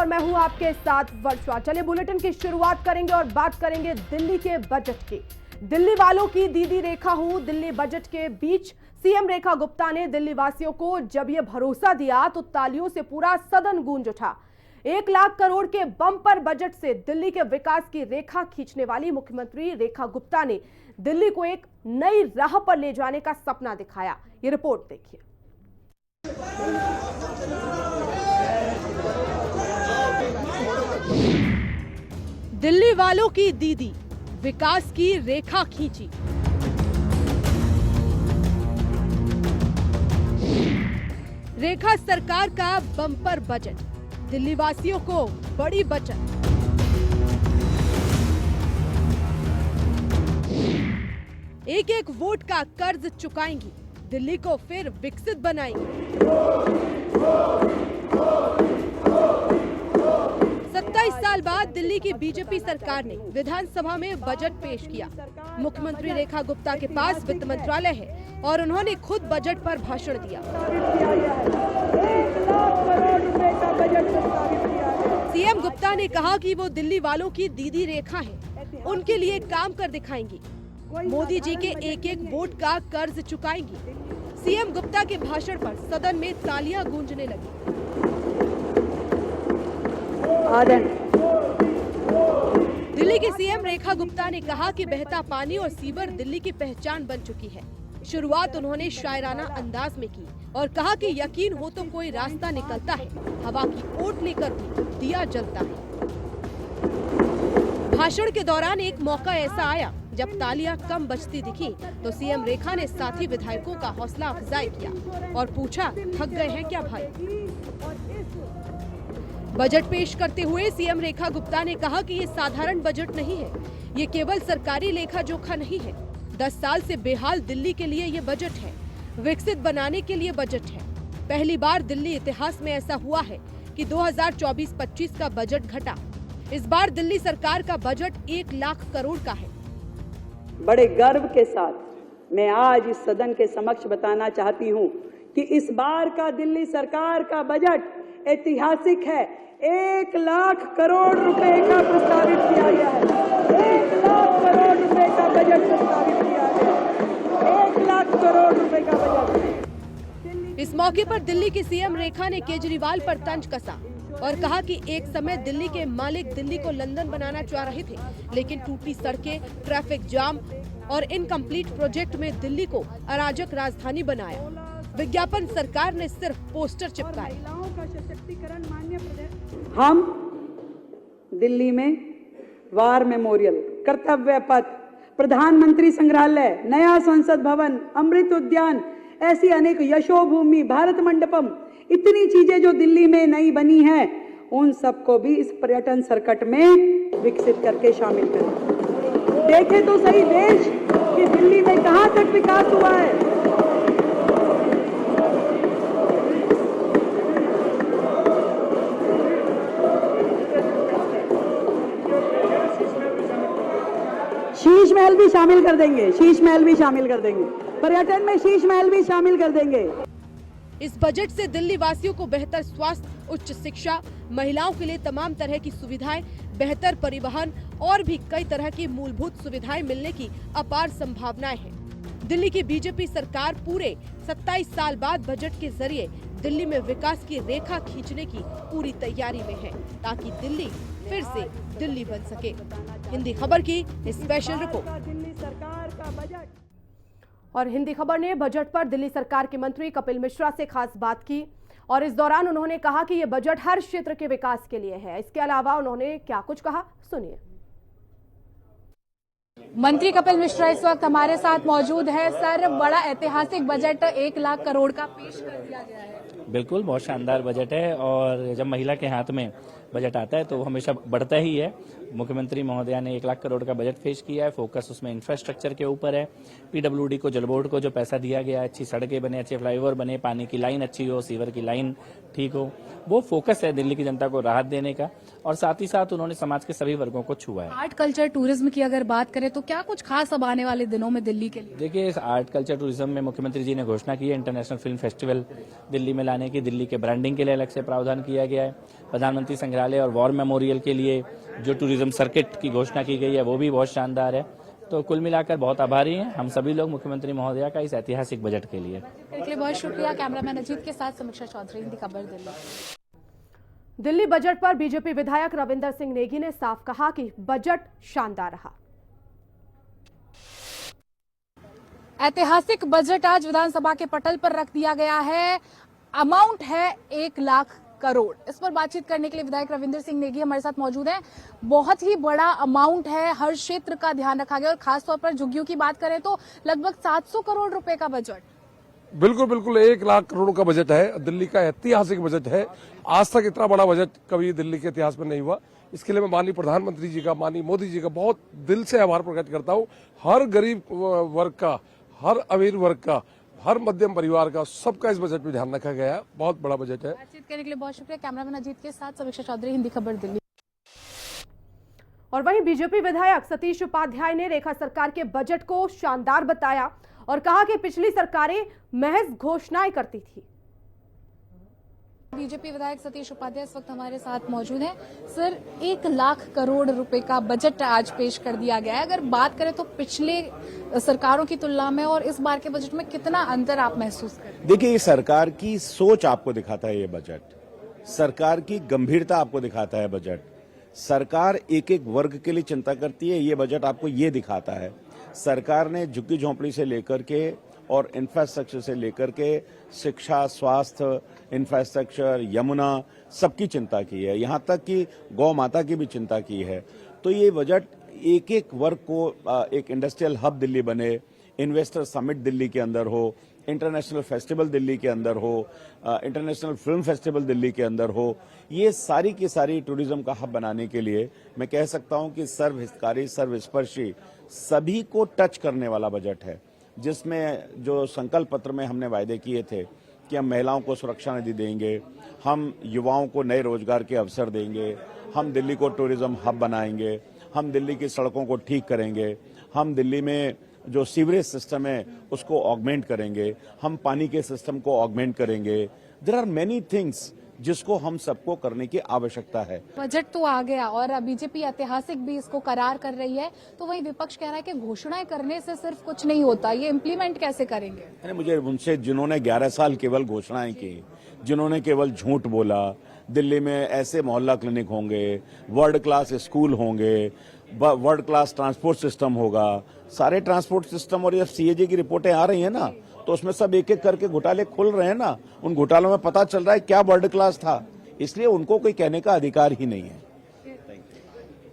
और मैं हूं आपके साथ वर्षा। चलिए बुलेटिन की शुरुआत करेंगे और बात करेंगे दिल्ली के बजट की। दिल्ली वालों की दीदी रेखा हूं। दिल्ली बजट के बीच सीएम रेखा गुप्ता ने दिल्ली वासियों को जब यह भरोसा दिया तो तालियों से पूरा सदन गूंज उठा। 1 लाख करोड़ के बम्पर बजट से दिल्ली के विकास की रेखा खींचने वाली मुख्यमंत्री रेखा गुप्ता ने दिल्ली को एक नई राह पर ले जाने का सपना दिखाया। ये रिपोर्ट देखिए। दिल्ली वालों की दीदी विकास की रेखा खींची। रेखा सरकार का बम्पर बजट, दिल्ली वासियों को बड़ी बचत। एक एक वोट का कर्ज चुकाएंगी, दिल्ली को फिर विकसित बनाएंगी। 27 साल बाद दिल्ली की बीजेपी सरकार ने विधानसभा में बजट पेश किया। मुख्यमंत्री रेखा गुप्ता के पास वित्त मंत्रालय है और उन्होंने खुद बजट पर भाषण दिया। सीएम गुप्ता ने कहा कि वो दिल्ली वालों की दीदी रेखा है, उनके लिए काम कर दिखाएंगी। मोदी जी के एक एक वोट का कर्ज चुकाएंगी। सीएम गुप्ता के भाषण पर सदन में तालियां गूंजने लगी। दिल्ली की सीएम रेखा गुप्ता ने कहा कि बहता पानी और सीवर दिल्ली की पहचान बन चुकी है। शुरुआत उन्होंने शायराना अंदाज में की और कहा कि यकीन हो तो कोई रास्ता निकलता है, हवा की ओट लेकर भी दिया जलता है। भाषण के दौरान एक मौका ऐसा आया जब तालियां कम बजती दिखी तो सीएम रेखा ने साथी विधायकों का हौसला अफजाई किया और पूछा, थक गए हैं क्या भाई? बजट पेश करते हुए सीएम रेखा गुप्ता ने कहा कि ये साधारण बजट नहीं है, ये केवल सरकारी लेखा जोखा नहीं है। 10 साल से बेहाल दिल्ली के लिए ये बजट है, विकसित बनाने के लिए बजट है। पहली बार दिल्ली इतिहास में ऐसा हुआ है कि 2024-25 का बजट घटा। इस बार दिल्ली सरकार का बजट 1 लाख करोड़ का है। बड़े गर्व के साथ मैं आज इस सदन के समक्ष बताना चाहती हूं कि इस बार का दिल्ली सरकार का बजट ऐतिहासिक है। 1 लाख करोड़ रुपए का प्रस्तावित किया गया है। 1 लाख करोड़ रुपए का बजट प्रस्तावित किया गया है। 1 लाख करोड़ रुपए का बजट। इस मौके पर दिल्ली की सीएम रेखा ने केजरीवाल पर तंज कसा और कहा कि एक समय दिल्ली के मालिक दिल्ली को लंदन बनाना चाह रहे थे, लेकिन टूटी सड़कें, ट्रैफिक जाम और इनकम्प्लीट प्रोजेक्ट में दिल्ली को अराजक राजधानी बनाया। विज्ञापन सरकार ने सिर्फ पोस्टर चिपकाए। हम दिल्ली में वार मेमोरियल, कर्तव्य पथ, प्रधानमंत्री संग्रहालय, नया संसद भवन, अमृत उद्यान, ऐसी अनेक यशोभूमि, भारत मंडपम, इतनी चीजें जो दिल्ली में नई बनी हैं, उन सबको भी इस पर्यटन सर्किट में विकसित करके शामिल करें। देखें तो सही देश कि दिल्ली में कहां तक विकास हुआ है। शीश महल भी शामिल कर देंगे, शीश महल भी शामिल कर देंगे, पर्यटन में शीश महल भी शामिल कर देंगे। इस बजट से दिल्ली वासियों को बेहतर स्वास्थ्य, उच्च शिक्षा, महिलाओं के लिए तमाम तरह की सुविधाएं, बेहतर परिवहन और भी कई तरह की मूलभूत सुविधाएं मिलने की अपार संभावनाएं हैं। दिल्ली की बीजेपी सरकार पूरे 27 साल बाद बजट के जरिए दिल्ली में विकास की रेखा खींचने की पूरी तैयारी में है, ताकि दिल्ली फिर से दिल्ली बन सके। हिंदी खबर की स्पेशल रिपोर्ट। और हिंदी खबर ने बजट पर दिल्ली सरकार के मंत्री कपिल मिश्रा से खास बात की और इस दौरान उन्होंने कहा कि यह बजट हर क्षेत्र के विकास के लिए है। इसके अलावा उन्होंने क्या कुछ कहा, सुनिए। मंत्री कपिल मिश्रा इस वक्त हमारे साथ मौजूद है। सर, बड़ा ऐतिहासिक बजट 1 लाख करोड़ का पेश कर दिया गया है। बिल्कुल, बहुत शानदार बजट है और जब महिला के हाथ में बजट आता है तो वो हमेशा बढ़ता ही है। मुख्यमंत्री महोदया ने 1 लाख करोड़ का बजट पेश किया है। फोकस उसमें इंफ्रास्ट्रक्चर के ऊपर है। पीडब्ल्यूडी को, जल बोर्ड को जो पैसा दिया गया, अच्छी सड़कें बने, अच्छे फ्लाईओवर बने, पानी की लाइन अच्छी हो, सीवर की लाइन ठीक हो, वो फोकस है दिल्ली की जनता को राहत देने का। और साथ ही साथ उन्होंने समाज के सभी वर्गों को छुआ है। आर्ट कल्चर टूरिज्म की अगर बात करें तो क्या कुछ खास अब आने वाले दिनों में दिल्ली के लिए? देखिए, इस आर्ट कल्चर टूरिज्म में मुख्यमंत्री जी ने घोषणा की है इंटरनेशनल फिल्म फेस्टिवल दिल्ली में लाने की दिल्ली के ब्रांडिंग के लिए अलग से प्रावधान किया गया है। प्रधानमंत्री संग्रहालय और वॉर मेमोरियल के लिए जो टूरिज्म सर्किट की घोषणा की गई है वो भी बहुत शानदार है। तो कुल मिलाकर बहुत आभारी हैं हम सभी लोग मुख्यमंत्री महोदया का इस ऐतिहासिक बजट के लिए। बहुत शुक्रिया। कैमरामैन अजीत के साथ समीक्षा चौधरी, हिंदी खबर, दिल्ली। दिल्ली बजट पर बीजेपी विधायक रविंदर सिंह नेगी ने साफ कहा कि बजट शानदार रहा। ऐतिहासिक बजट आज विधानसभा के पटल पर रख दिया गया है। अमाउंट है 1 लाख करोड़। इस पर बातचीत करने के लिए विधायक रविंदर सिंह नेगी हमारे साथ मौजूद हैं। बहुत ही बड़ा अमाउंट है, हर क्षेत्र का ध्यान रखा गया और खासतौर पर झुग्गियों की बात करें तो लगभग 700 करोड़ रुपए का बजट। बिल्कुल बिल्कुल 1 लाख करोड़ का बजट है। दिल्ली का ऐतिहासिक बजट है। आज तक इतना बड़ा बजट कभी दिल्ली के इतिहास में नहीं हुआ। इसके लिए मैं माननीय प्रधानमंत्री जी का, माननीय मोदी जी का बहुत दिल से आभार प्रकट करता हूँ। हर गरीब वर्ग का, हर अमीर वर्ग का, हर मध्यम परिवार का, सबका इस बजट में ध्यान रखा गया है। बहुत बड़ा बजट है। बातचीत करने के लिए बहुत शुक्रिया। कैमरामैन अजीत के साथ समीक्षा चौधरी, हिंदी खबर, दिल्ली। और वहीं बीजेपी विधायक सतीश उपाध्याय ने रेखा सरकार के बजट को शानदार बताया और कहा कि पिछली सरकारें महज घोषणाएं करती थी। बीजेपी विधायक सतीश उपाध्याय इस वक्त हमारे साथ मौजूद हैं। सर, 1 लाख करोड़ रुपए का बजट आज पेश कर दिया गया है। अगर बात करें तो पिछले सरकारों की तुलना में और इस बार के बजट में कितना अंतर आप महसूस करें? देखिए, ये सरकार की सोच आपको दिखाता है ये बजट, सरकार की गंभीरता आपको दिखाता है बजट। सरकार एक एक वर्ग के लिए चिंता करती है, ये बजट आपको ये दिखाता है। सरकार ने झुग्गी झोंपड़ी से लेकर के और इंफ्रास्ट्रक्चर से लेकर के शिक्षा, स्वास्थ्य, इंफ्रास्ट्रक्चर, यमुना, सबकी चिंता की है। यहाँ तक कि गौ माता की भी चिंता की है। तो ये बजट एक एक वर्ग को एक इंडस्ट्रियल हब दिल्ली बने, इन्वेस्टर समिट दिल्ली के अंदर हो, इंटरनेशनल फेस्टिवल दिल्ली के अंदर हो, इंटरनेशनल फिल्म फेस्टिवल दिल्ली के अंदर हो, ये सारी की सारी टूरिज्म का हब बनाने के लिए मैं कह सकता हूं कि सर्वहितकारी, सर्वस्पर्शी, सभी को टच करने वाला बजट है। जिसमें जो संकल्प पत्र में हमने वायदे किए थे कि हम महिलाओं को सुरक्षा निधि देंगे, हम युवाओं को नए रोजगार के अवसर देंगे, हम दिल्ली को टूरिज्म हब बनाएंगे, हम दिल्ली की सड़कों को ठीक करेंगे, हम दिल्ली में जो सीवरेज सिस्टम है उसको ऑगमेंट करेंगे, हम पानी के सिस्टम को ऑगमेंट करेंगे। देयर आर मेनी थिंग्स जिसको हम सबको करने की आवश्यकता है। बजट तो आ गया और बीजेपी ऐतिहासिक भी इसको करार कर रही है, तो वही विपक्ष कह रहा है कि घोषणाएं करने से सिर्फ कुछ नहीं होता, ये इम्प्लीमेंट कैसे करेंगे? अरे मुझे उनसे, जिन्होंने 11 साल केवल घोषणाएं की, जिन्होंने केवल झूठ बोला, दिल्ली में ऐसे मोहल्ला क्लिनिक होंगे, वर्ल्ड क्लास स्कूल होंगे, वर्ल्ड क्लास ट्रांसपोर्ट सिस्टम होगा, सारे ट्रांसपोर्ट सिस्टम, और ये सीएजी की रिपोर्टें आ रही है ना, तो उसमें सब एक एक करके घोटाले खुल रहे हैं ना, उन घोटालों में पता चल रहा है क्या वर्ल्ड क्लास था। इसलिए उनको कोई कहने का अधिकार ही नहीं है।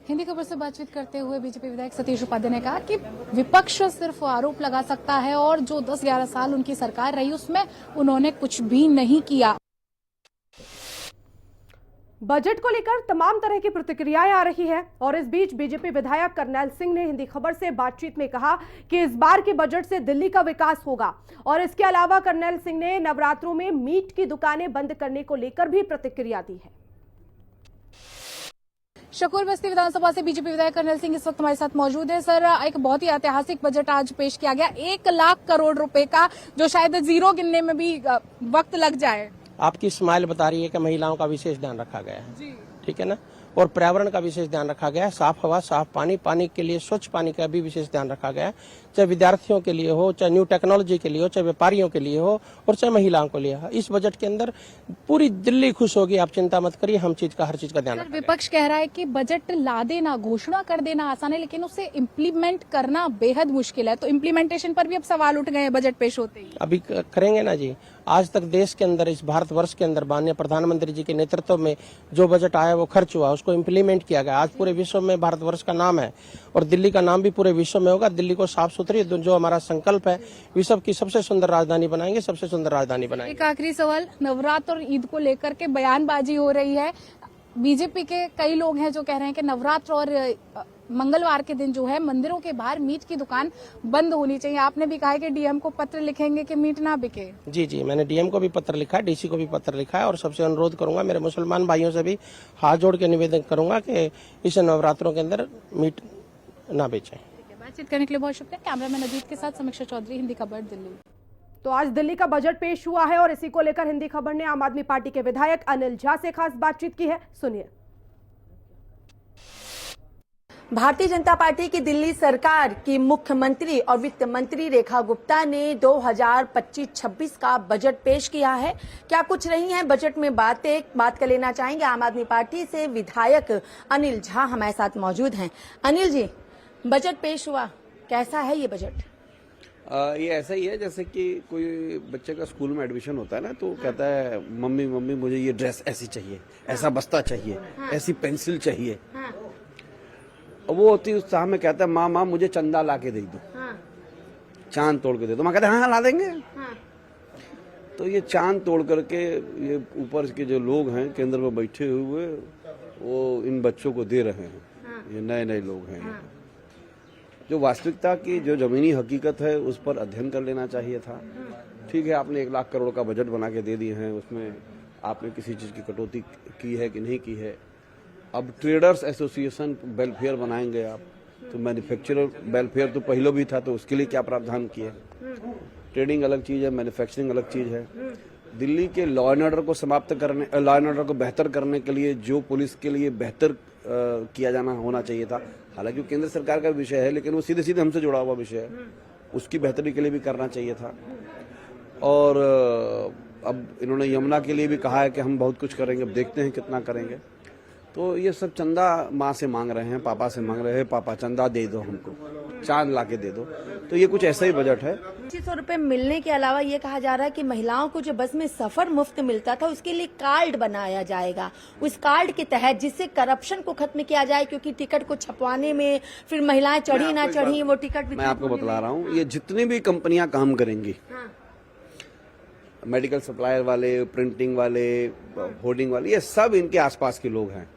हिंदी खबर से बातचीत करते हुए बीजेपी विधायक सतीश उपाध्याय ने कहा कि विपक्ष सिर्फ आरोप लगा सकता है और जो 10-11 साल उनकी सरकार रही उसमें उन्होंने कुछ भी नहीं किया। बजट को लेकर तमाम तरह की प्रतिक्रियाएं आ रही है और इस बीच बीजेपी विधायक करनैल सिंह ने हिंदी खबर से बातचीत में कहा कि इस बार के बजट से दिल्ली का विकास होगा। और इसके अलावा करनैल सिंह ने नवरात्रों में मीट की दुकानें बंद करने को लेकर भी प्रतिक्रिया दी है। शकूर बस्ती विधानसभा से बीजेपी विधायक करनैल सिंह इस वक्त हमारे साथ मौजूद है। सर, एक बहुत ही ऐतिहासिक बजट आज पेश किया गया, 1 लाख करोड़ रुपए का, जो शायद जीरो गिनने में भी वक्त लग जाए। आपकी स्माइल बता रही है कि महिलाओं का विशेष ध्यान रखा गया है, ठीक है ना, और पर्यावरण का विशेष ध्यान रखा गया है। साफ हवा, साफ पानी, पानी के लिए स्वच्छ पानी का भी विशेष ध्यान रखा गया है, चाहे विद्यार्थियों के लिए हो, चाहे न्यू टेक्नोलॉजी के लिए हो, चाहे व्यापारियों के लिए हो और चाहे महिलाओं के लिए हो। इस बजट के अंदर पूरी दिल्ली खुश होगी, आप चिंता मत करिए, हम हर चीज का ध्यान रखेंगे। विपक्ष कह रहा है कि बजट ला देना, घोषणा कर देना आसान है, लेकिन उसे इम्प्लीमेंट करना बेहद मुश्किल है। तो इम्प्लीमेंटेशन पर भी अब सवाल उठ गए हैं बजट पेश होते ही। अभी करेंगे ना जी। आज तक देश के अंदर, इस भारतवर्ष के अंदर माननीय प्रधानमंत्री जी के नेतृत्व में जो बजट आया वो खर्च हुआ, उसको इम्प्लीमेंट किया गया। आज पूरे विश्व में भारतवर्ष का नाम है और दिल्ली का नाम भी पूरे विश्व में होगा। दिल्ली को साफ सुथरी, जो हमारा संकल्प है, विश्व की सबसे सुंदर राजधानी बनाएंगे, सबसे सुंदर राजधानी बनाएंगे। एक आखिरी सवाल, नवरात्र और ईद को लेकर के बयानबाजी हो रही है। बीजेपी के कई लोग हैं जो कह रहे हैं कि नवरात्र और मंगलवार के दिन जो है मंदिरों के बाहर मीट की दुकान बंद होनी चाहिए। आपने भी कहा है कि डीएम को पत्र लिखेंगे कि मीट ना बिके। जी, मैंने डीएम को भी पत्र लिखा है, डीसी को भी पत्र लिखा है और सबसे अनुरोध करूंगा, मेरे मुसलमान भाइयों से भी हाथ जोड़ के निवेदन करूंगा कि इस नवरात्रों के अंदर मीट ना बेचें। बातचीत करने के लिए बहुत शुक्रिया। कैमरामैन अजीत के साथ समीक्षा चौधरी, हिंदी खबर, दिल्ली। तो आज दिल्ली का बजट पेश हुआ है और इसी को लेकर हिंदी खबर ने आम आदमी पार्टी के विधायक अनिल झा से खास बातचीत की है, सुनिए। भारतीय जनता पार्टी की दिल्ली सरकार की मुख्यमंत्री और वित्त मंत्री रेखा गुप्ता ने 2025-26 का बजट पेश किया है। क्या कुछ रही है बजट में बात कर लेना चाहेंगे आम आदमी पार्टी से विधायक अनिल झा हमारे साथ मौजूद हैं। अनिल जी, बजट पेश हुआ, कैसा है ये बजट? ये ऐसा ही है जैसे कि कोई बच्चे का स्कूल में एडमिशन होता है ना, तो कहता है मम्मी मम्मी मुझे ये ड्रेस ऐसी चाहिए, ऐसा बस्ता चाहिए, ऐसी पेंसिल चाहिए। और वो होती उत्साह में कहता है माँ माँ मुझे चंदा ला के दे दो, चांद तोड़ के दे दो। माँ कहते हैं हाँ ला देंगे। तो ये चांद तोड़ करके ये ऊपर के जो लोग हैं केंद्र में बैठे हुए वो इन बच्चों को दे रहे हैं। ये नए नए लोग हैं। जो वास्तविकता की जो जमीनी हकीकत है उस पर अध्ययन कर लेना चाहिए था। ठीक है, आपने 1 लाख करोड़ का बजट बना के दे दिए हैं, उसमें आपने किसी चीज की कटौती की है कि नहीं की है। अब ट्रेडर्स एसोसिएशन वेलफेयर बनाएंगे आप, तो मैन्युफैक्चरर वेलफेयर तो पहले भी था, तो उसके लिए क्या प्रावधान किए? ट्रेडिंग अलग चीज है, मैन्युफैक्चरिंग अलग चीज है। दिल्ली के लॉ एंड ऑर्डर को समाप्त करने, लॉ एंड ऑर्डर को बेहतर करने के लिए जो पुलिस के लिए बेहतर किया जाना होना चाहिए था, हालांकि केंद्र सरकार का विषय है लेकिन वो सीधे सीधे हमसे जुड़ा हुआ विषय है, उसकी बेहतरी के लिए भी करना चाहिए था। और अब इन्होंने यमुना के लिए भी कहा है कि हम बहुत कुछ करेंगे, अब देखते हैं कितना करेंगे। तो ये सब चंदा माँ से मांग रहे हैं, पापा से मांग रहे हैं, पापा चंदा दे दो हमको, चांद ला के दे दो। तो ये कुछ ऐसा ही बजट है। 2500 रुपए मिलने के अलावा ये कहा जा रहा है कि महिलाओं को जो बस में सफर मुफ्त मिलता था उसके लिए कार्ड बनाया जाएगा। उस कार्ड के तहत जिससे करप्शन को खत्म किया जाए, क्योंकि टिकट को छपवाने में फिर महिलाएं चढ़ी ना चढ़ी वो टिकट। मैं आपको बतला रहा हूँ, ये जितनी भी कंपनियां काम करेंगी, मेडिकल सप्लायर वाले, प्रिंटिंग वाले, होर्डिंग वाले, ये सब इनके आसपास के लोग हैं।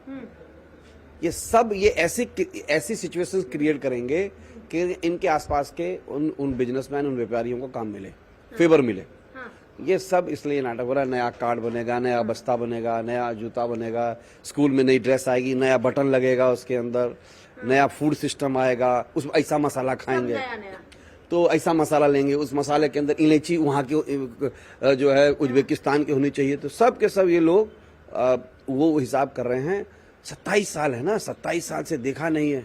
ये सब ये ऐसी सिचुएशंस क्रिएट करेंगे कि इनके आसपास के उन बिजनेसमैन, उन व्यापारियों को काम मिले, फेवर मिले। ये सब इसलिए नाटक हो रहा है। नया कार्ड बनेगा, नया बस्ता बनेगा, नया जूता बनेगा, स्कूल में नई ड्रेस आएगी, नया बटन लगेगा उसके अंदर, नया फूड सिस्टम आएगा, उसमें ऐसा मसाला खाएंगे तो ऐसा मसाला लेंगे, उस मसाले के अंदर इलायची वहाँ की जो है उज्बेकिस्तान की होनी चाहिए। तो सब के सब ये लोग वो हिसाब कर रहे हैं। 27 साल है ना, 27 साल से देखा नहीं है।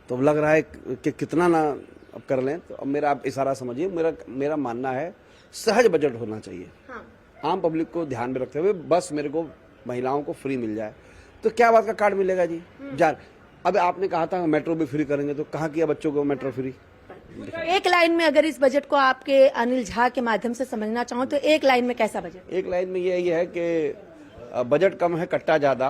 तो अब लग रहा है कि कितना ना अब कर लें। तो अब मेरा आप इशारा समझिए, मेरा मानना है सहज बजट होना चाहिए। आम पब्लिक को ध्यान में रखते हुए बस मेरे को महिलाओं को फ्री मिल जाए। तो क्या बात का कार्ड मिलेगा जी जान। अब आपने कहा था मेट्रो भी फ्री करेंगे, तो कहाँ किया बच्चों को मेट्रो फ्री? एक लाइन में अगर इस बजट को आपके अनिल झा के माध्यम से समझना चाहो तो एक लाइन में कैसा बजट? एक लाइन में ये है कि बजट कम है, कट्टा ज्यादा,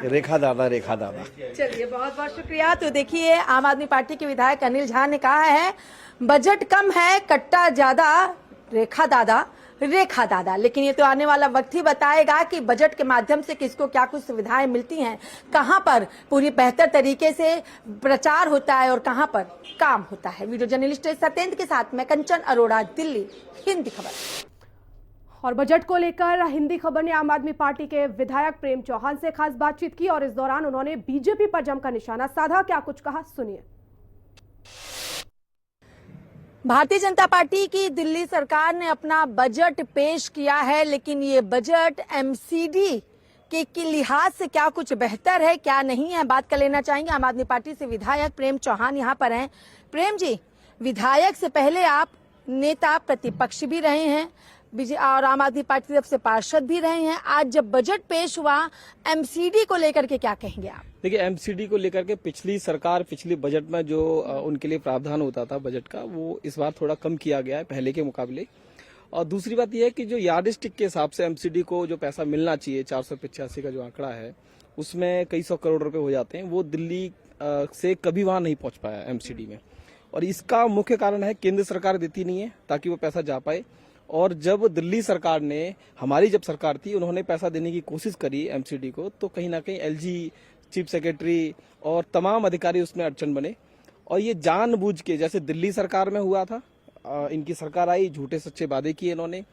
रेखा दादा रेखा दादा। चलिए, बहुत बहुत शुक्रिया। तो देखिए, आम आदमी पार्टी के विधायक अनिल झा ने कहा है बजट कम है, कट्टा ज्यादा, रेखा दादा रेखा दादा। लेकिन ये तो आने वाला वक्त ही बताएगा कि बजट के माध्यम से किसको क्या कुछ सुविधाएं मिलती हैं, कहां पर पूरी बेहतर तरीके से प्रचार होता है और कहां पर काम होता है। वीडियो जर्नलिस्ट सत्येंद्र के साथ मैं कंचन अरोड़ा, दिल्ली, हिंदी खबर। और बजट को लेकर हिंदी खबर ने आम आदमी पार्टी के विधायक प्रेम चौहान से खास बातचीत की और इस दौरान उन्होंने बीजेपी पर जमकर निशाना साधा। क्या कुछ कहा, सुनिए। भारतीय जनता पार्टी की दिल्ली सरकार ने अपना बजट पेश किया है, लेकिन ये बजट एमसीडी के लिहाज से क्या कुछ बेहतर है, क्या नहीं है, बात कर लेना चाहेंगे। आम आदमी पार्टी से विधायक प्रेम चौहान यहाँ पर हैं। प्रेम जी, विधायक से पहले आप नेता प्रतिपक्ष भी रहे हैं और आम आदमी पार्टी की तरफ से पार्षद भी रहे हैं। आज जब बजट पेश हुआ, एमसीडी को लेकर के क्या कहेंगे आप? देखिए, एमसीडी को लेकर के पिछली सरकार, पिछली बजट में जो उनके लिए प्रावधान होता था बजट का, वो इस बार थोड़ा कम किया गया है पहले के मुकाबले। और दूसरी बात यह है कि जो यार्डस्टिक के हिसाब से एमसीडी को जो पैसा मिलना चाहिए, 485 का जो आंकड़ा है, उसमें कई सौ करोड़ रुपए हो जाते हैं। वो दिल्ली से कभी वहां नहीं पहुंच पाया एमसीडी में, और इसका मुख्य कारण है केंद्र सरकार देती नहीं है ताकि वो पैसा जा पाए। और जब दिल्ली सरकार ने, हमारी जब सरकार थी, उन्होंने पैसा देने की कोशिश करी एमसीडी को, तो कहीं ना कहीं एलजी, चीफ सेक्रेटरी और तमाम अधिकारी उसमें अड़चन बने। और ये जानबूझ के, जैसे दिल्ली सरकार में हुआ था, इनकी सरकार आई, झूठे सच्चे वादे किए इन्होंने,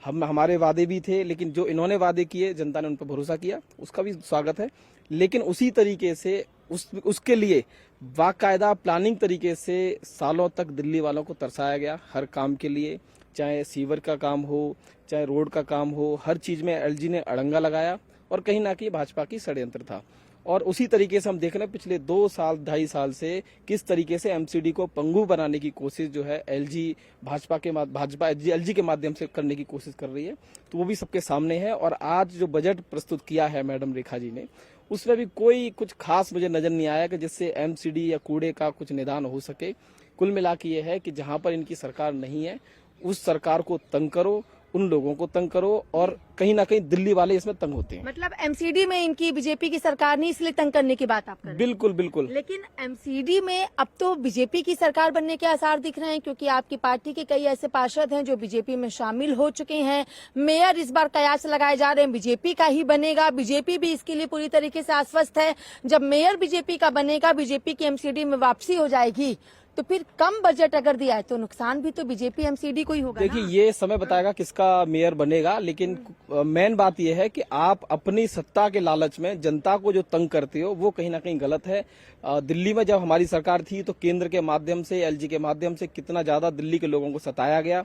हमारे वादे भी थे, लेकिन जो इन्होंने वादे किए जनता ने उन पर भरोसा किया, उसका भी स्वागत है। लेकिन उसी तरीके से उसके लिए बाकायदा प्लानिंग तरीके से सालों तक दिल्ली वालों को तरसाया गया हर काम के लिए, चाहे सीवर का काम हो, चाहे रोड का काम हो, हर चीज में एलजी ने अड़ंगा लगाया और कहीं ना कहीं भाजपा की षड्यंत्र था। और उसी तरीके से हम देख रहे हैं पिछले 2 साल 2.5 साल से किस तरीके से एमसीडी को पंगु बनाने की कोशिश जो है एलजी एलजी के माध्यम से करने की कोशिश कर रही है, तो वो भी सबके सामने है। और आज जो बजट प्रस्तुत किया है मैडम रेखा जी ने, उसमें भी कोई कुछ खास मुझे नजर नहीं आया कि जिससे एमसीडी या कूड़े का कुछ निदान हो सके। कुल मिला के ये है कि जहां पर इनकी सरकार नहीं है उस सरकार को तंग करो, उन लोगों को तंग करो, और कहीं ना कहीं दिल्ली वाले इसमें तंग होते हैं। मतलब एमसीडी में इनकी बीजेपी की सरकार नहीं, इसलिए तंग करने की बात आप कर रहे हैं। बिल्कुल बिल्कुल। लेकिन एमसीडी में अब तो बीजेपी की सरकार बनने के आसार दिख रहे हैं, क्योंकि आपकी पार्टी के कई ऐसे पार्षद हैं जो बीजेपी में शामिल हो चुके हैं। मेयर इस बार कयास लगाए जा रहे हैं बीजेपी का ही बनेगा, बीजेपी भी इसके लिए पूरी तरीके से आश्वस्त है। जब मेयर बीजेपी का बनेगा, बीजेपी की एमसीडी में वापसी हो जाएगी, तो फिर कम बजट अगर दिया है तो नुकसान भी तो बीजेपी एमसीडी को ही होगा। देखिए ये समय बताएगा किसका मेयर बनेगा, लेकिन मेन बात यह है कि आप अपनी सत्ता के लालच में जनता को जो तंग करते हो वो कहीं ना कहीं गलत है। दिल्ली में जब हमारी सरकार थी तो केंद्र के माध्यम से, एलजी के माध्यम से कितना ज्यादा दिल्ली के लोगों को सताया गया।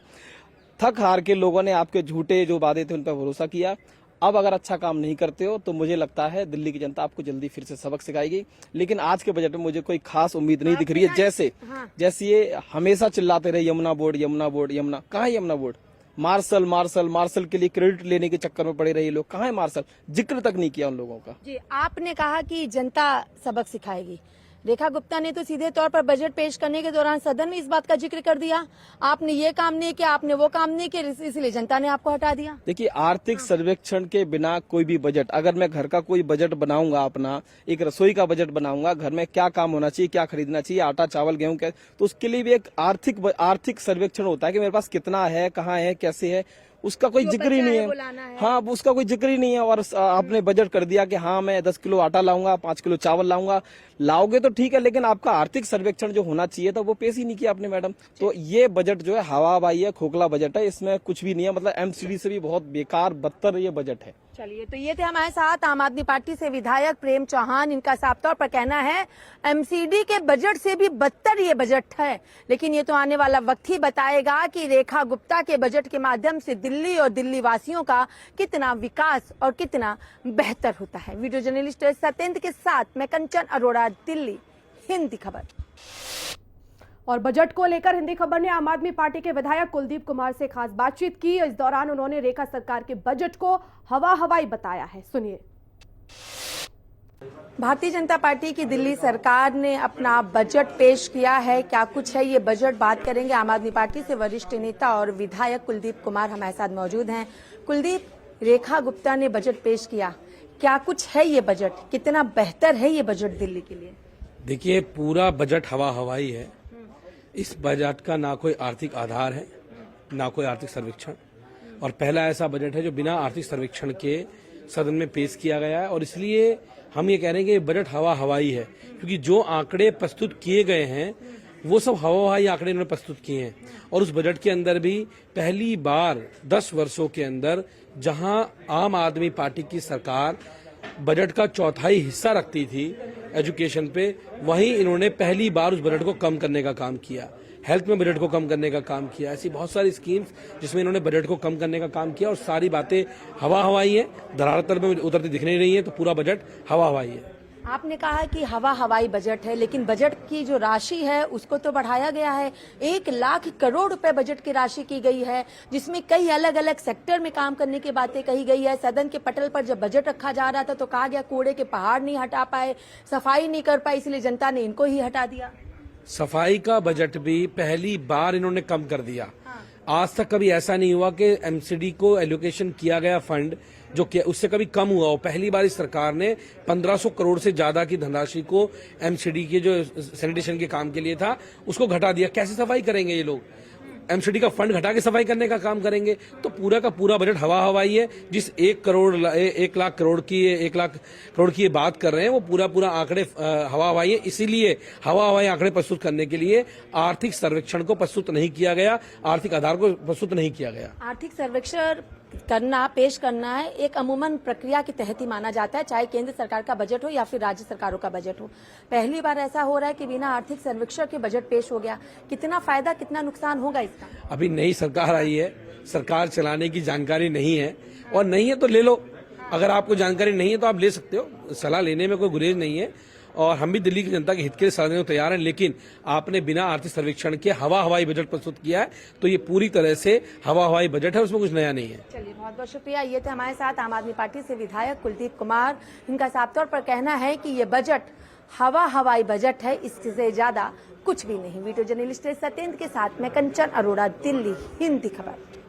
थक हार के लोगों ने आपके झूठे जो वादे थे उन पर भरोसा किया। अब अगर अच्छा काम नहीं करते हो तो मुझे लगता है दिल्ली की जनता आपको जल्दी फिर से सबक सिखाएगी। लेकिन आज के बजट में मुझे कोई खास उम्मीद नहीं दिख रही है। जैसे ये हमेशा चिल्लाते रहे यमुना बोर्ड यमुना बोर्ड यमुना, कहाँ है Yamuna board? Marshal marshal marshal के लिए क्रेडिट लेने के चक्कर में पड़े रहे लोग, कहाँ है मार्शल? जिक्र तक नहीं किया उन लोगों का। जी, आपने कहा कि जनता सबक सिखाएगी। रेखा गुप्ता ने तो सीधे तौर पर बजट पेश करने के दौरान सदन में इस बात का जिक्र कर दिया, आपने ये काम नहीं किया, आपने वो काम नहीं किया, इसलिए जनता ने आपको हटा दिया। देखिए आर्थिक सर्वेक्षण के बिना कोई भी बजट, अगर मैं घर का कोई बजट बनाऊंगा, अपना एक रसोई का बजट बनाऊंगा, घर में क्या काम होना चाहिए, क्या खरीदना चाहिए, आटा चावल गेहूं क्या, तो उसके लिए भी एक आर्थिक सर्वेक्षण होता है कि मेरे पास कितना है, कहाँ है, कैसे है, उसका कोई जिक्र ही नहीं है। हाँ, उसका कोई जिक्र ही नहीं है। और आपने बजट कर दिया कि हाँ मैं 10 किलो आटा लाऊंगा, 5 किलो चावल लाऊंगा, लाओगे तो ठीक है, लेकिन आपका आर्थिक सर्वेक्षण जो होना चाहिए था वो पेश ही नहीं किया आपने मैडम। तो ये बजट जो है हवाबाई है, खोखला बजट है, इसमें कुछ भी नहीं है। मतलब एमसीडी से भी बहुत बेकार बदतर ये बजट है। चलिए, तो ये थे हमारे साथ आम आदमी पार्टी से विधायक प्रेम चौहान। इनका साफ तौर पर कहना है एमसीडी के बजट से भी बदतर ये बजट है, लेकिन ये तो आने वाला वक्त ही बताएगा कि रेखा गुप्ता के बजट के माध्यम से दिल्ली और दिल्ली वासियों का कितना विकास और कितना बेहतर होता है। वीडियो जर्नलिस्ट सत्येंद्र के साथ मैं कंचन अरोड़ा, दिल्ली, हिंदी खबर। और बजट को लेकर हिंदी खबर ने आम आदमी पार्टी के विधायक कुलदीप कुमार से खास बातचीत की। इस दौरान उन्होंने रेखा सरकार के बजट को हवाई बताया है, सुनिए। भारतीय जनता पार्टी की दिल्ली सरकार ने अपना बजट पेश किया है। क्या कुछ है ये बजट, बात करेंगे। आम आदमी पार्टी से वरिष्ठ नेता और विधायक कुलदीप कुमार हमारे साथ मौजूद हैं। कुलदीप, रेखा गुप्ता ने बजट पेश किया, क्या कुछ है ये बजट, कितना बेहतर है ये बजट दिल्ली के लिए? देखिए पूरा बजट हवाई है। इस बजट का ना कोई आर्थिक आधार है, ना कोई आर्थिक सर्वेक्षण, और पहला ऐसा बजट है जो बिना आर्थिक सर्वेक्षण के सदन में पेश किया गया है। और इसलिए हम ये कह रहे हैं कि ये बजट हवाई है, क्योंकि जो आंकड़े प्रस्तुत किए गए हैं वो सब हवाई आंकड़े इन्होंने प्रस्तुत किए हैं। और उस बजट के अंदर भी पहली बार 10 वर्षों के अंदर जहां आम आदमी पार्टी की सरकार बजट का 1/4 हिस्सा रखती थी एजुकेशन पे, वहीं इन्होंने पहली बार उस बजट को कम करने का काम किया। हेल्थ में बजट को कम करने का काम किया। ऐसी बहुत सारी स्कीम्स जिसमें इन्होंने बजट को कम करने का काम किया, और सारी बातें हवाई है, धरातल में उतरती दिख नहीं रही है। तो पूरा बजट हवाई है। आपने कहा कि हवाई बजट है, लेकिन बजट की जो राशि है उसको तो बढ़ाया गया है। 1 लाख करोड़ रुपए बजट की राशि की गई है, जिसमें कई अलग अलग सेक्टर में काम करने की बातें कही गई है। सदन के पटल पर जब बजट रखा जा रहा था तो कहा गया कूड़े के पहाड़ नहीं हटा पाए, सफाई नहीं कर पाए, इसलिए जनता ने इनको ही हटा दिया। सफाई का बजट भी पहली बार इन्होंने कम कर दिया। आज तक कभी ऐसा नहीं हुआ कि एमसीडी को एलोकेशन किया गया फंड जो कि उससे कभी कम हुआ हो। पहली बार इस सरकार ने 1500 करोड़ से ज्यादा की धनराशि को एमसीडी के जो सैनिटेशन के काम के लिए था उसको घटा दिया। कैसे सफाई करेंगे ये लोग? एमसीडी का फंड घटा के सफाई करने का काम करेंगे? तो पूरा का पूरा बजट हवाई है। जिस 1 लाख करोड़ की ये बात कर रहे हैं वो पूरा आंकड़े हवाई है। इसीलिए हवाई आंकड़े प्रस्तुत करने के लिए आर्थिक सर्वेक्षण को प्रस्तुत नहीं किया गया, आर्थिक आधार को प्रस्तुत नहीं किया गया। आर्थिक सर्वेक्षण पेश करना है एक अमूमन प्रक्रिया के तहत ही माना जाता है, चाहे केंद्र सरकार का बजट हो या फिर राज्य सरकारों का बजट हो। पहली बार ऐसा हो रहा है कि बिना आर्थिक सर्वेक्षण के बजट पेश हो गया। कितना फायदा कितना नुकसान होगा इसका? अभी नई सरकार आई है, सरकार चलाने की जानकारी नहीं है, और नहीं है तो ले लो। अगर आपको जानकारी नहीं है तो आप ले सकते हो, सलाह लेने में कोई गुरेज नहीं है। और हम भी दिल्ली की जनता के हित के लिए सलाह देने को तैयार हैं, लेकिन आपने बिना आर्थिक सर्वेक्षण के हवाई बजट प्रस्तुत किया है, तो ये पूरी तरह से हवाई बजट है, उसमें कुछ नया नहीं है। चलिए, बहुत बहुत शुक्रिया। ये थे हमारे साथ आम आदमी पार्टी से विधायक कुलदीप कुमार। इनका साफ तौर पर कहना है कि ये बजट हवाई बजट है, इससे ज्यादा कुछ भी नहीं। वीडियो जर्नलिस्ट सत्येंद्र के साथ मैं कंचन अरोड़ा, दिल्ली, हिंदी खबर।